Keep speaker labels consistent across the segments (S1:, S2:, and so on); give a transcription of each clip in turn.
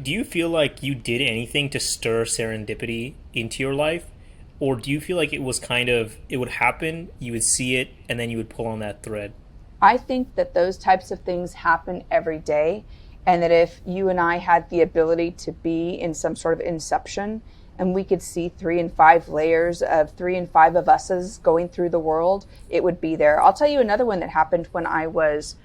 S1: Do you feel like you did anything to stir serendipity into your life? Or do you feel like it was kind of, it would happen, you would see it, and then you would pull on that thread?
S2: I think that those types of things happen every day, and that if you and I had the ability to be in some sort of inception and we could see 3 and 5 layers of 3 and 5 of us's going through the world, it would be there. I'll tell you another one that happened when I was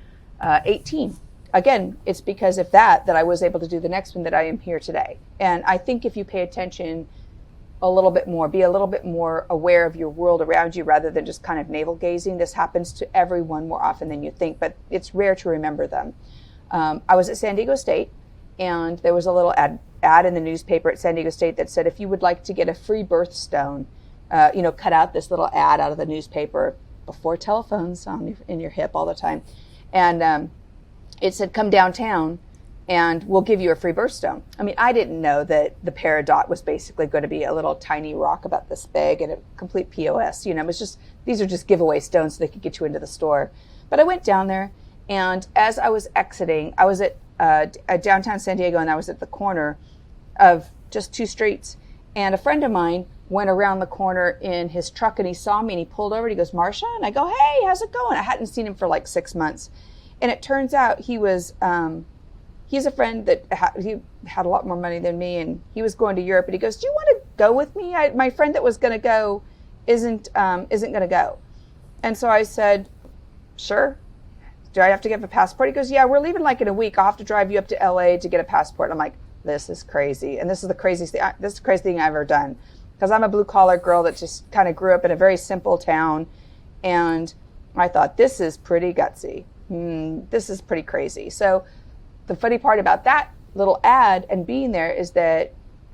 S2: 18. Again, it's because of that I was able to do the next one, that I am here today. And I think if you pay attention a little bit more, be a little bit more aware of your world around you rather than just kind of navel gazing. This happens to everyone more often than you think, but it's rare to remember them. I was at San Diego State, and there was a little ad in the newspaper at San Diego State that said, if you would like to get a free birthstone, cut out this little ad out of the newspaper before telephones in your hip all the time. And it said, come downtown and we'll give you a free birthstone. I mean, I didn't know that the peridot was basically going to be a little tiny rock about this big and a complete POS. It was just, these are just giveaway stones so they could get you into the store. But I went down there, and as I was exiting, I was at downtown San Diego, and I was at the corner of just 2 streets. And a friend of mine went around the corner in his truck, and he saw me, and he pulled over, and he goes, Marsha? And I go, hey, how's it going? I hadn't seen him for like 6 months. And it turns out he was... he's a friend that he had a lot more money than me, and he was going to Europe. And he goes, "Do you want to go with me? My friend that was going to go isn't going to go." And so I said, "Sure. Do I have to get a passport?" He goes, "Yeah, we're leaving like in a week. I'll have to drive you up to LA to get a passport." And I'm like, "This is crazy, and this is the craziest thing. This is the craziest thing I've ever done, because I'm a blue collar girl that just kind of grew up in a very simple town, and I thought, this is pretty gutsy. This is pretty crazy." So the funny part about that little ad and being there is that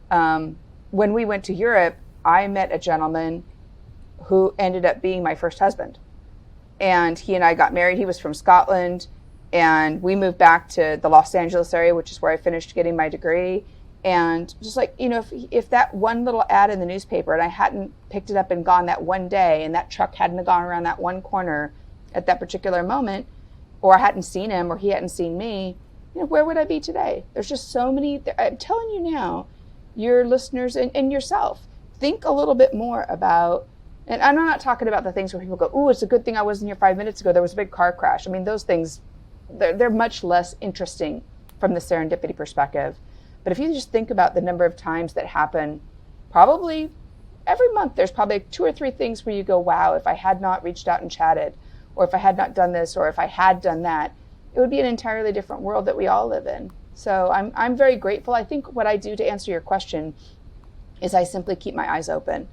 S2: when we went to Europe, I met a gentleman who ended up being my first husband. And he and I got married. He was from Scotland, and we moved back to the Los Angeles area, which is where I finished getting my degree. And just like, if that one little ad in the newspaper, and I hadn't picked it up and gone that one day, and that truck hadn't gone around that one corner at that particular moment, or I hadn't seen him, or he hadn't seen me, where would I be today? There's just so many. I'm telling you now, your listeners and yourself, think a little bit more about, and I'm not talking about the things where people go, "Ooh, it's a good thing I wasn't here 5 minutes ago. There was a big car crash." I mean, those things, they're much less interesting from the serendipity perspective. But if you just think about the number of times that happen, probably every month, there's probably 2 or 3 things where you go, "Wow, if I had not reached out and chatted, or if I had not done this, or if I had done that, it would be an entirely different world that we all live in." So I'm very grateful. I think what I do to answer your question is I simply keep my eyes open,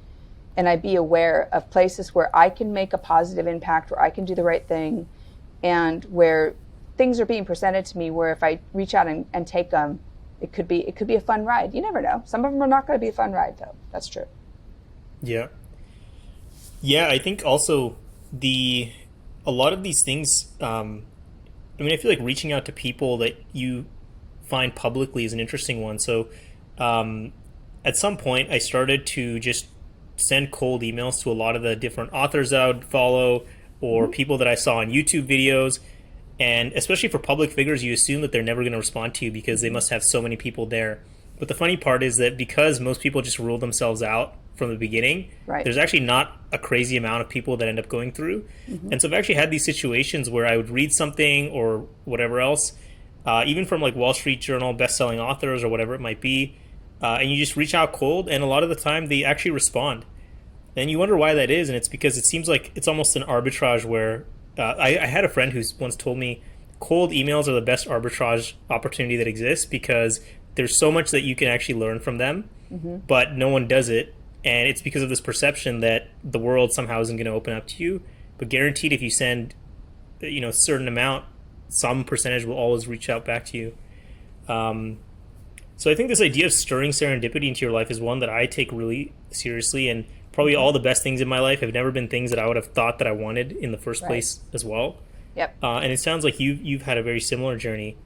S2: and I be aware of places where I can make a positive impact, where I can do the right thing, and where things are being presented to me where if I reach out and take them, it could be a fun ride. You never know. Some of them are not going to be a fun ride, though. That's true.
S1: Yeah. Yeah, I think also a lot of these things, I feel like reaching out to people that you find publicly is an interesting one. So at some point, I started to just send cold emails to a lot of the different authors I would follow, or people that I saw on YouTube videos. And especially for public figures, you assume that they're never going to respond to you because they must have so many people there. But the funny part is that because most people just rule themselves out from the beginning,
S2: Right.
S1: there's actually not a crazy amount of people that end up going through. And so I've actually had these situations where I would read something or whatever else, even from like Wall Street Journal best-selling authors or whatever it might be, and you just reach out cold, and a lot of the time they actually respond. And you wonder why that is, and it's because it seems like it's almost an arbitrage where I had a friend who once told me cold emails are the best arbitrage opportunity that exists because there's so much that you can actually learn from them, but no one does it. And it's because of this perception that the world somehow isn't going to open up to you. But guaranteed, if you send, a certain amount, some percentage will always reach out back to you. So I think this idea of stirring serendipity into your life is one that I take really seriously. And probably all the best things in my life have never been things that I would have thought that I wanted in the first place as well.
S2: Yep.
S1: And it sounds like you've had a very similar journey.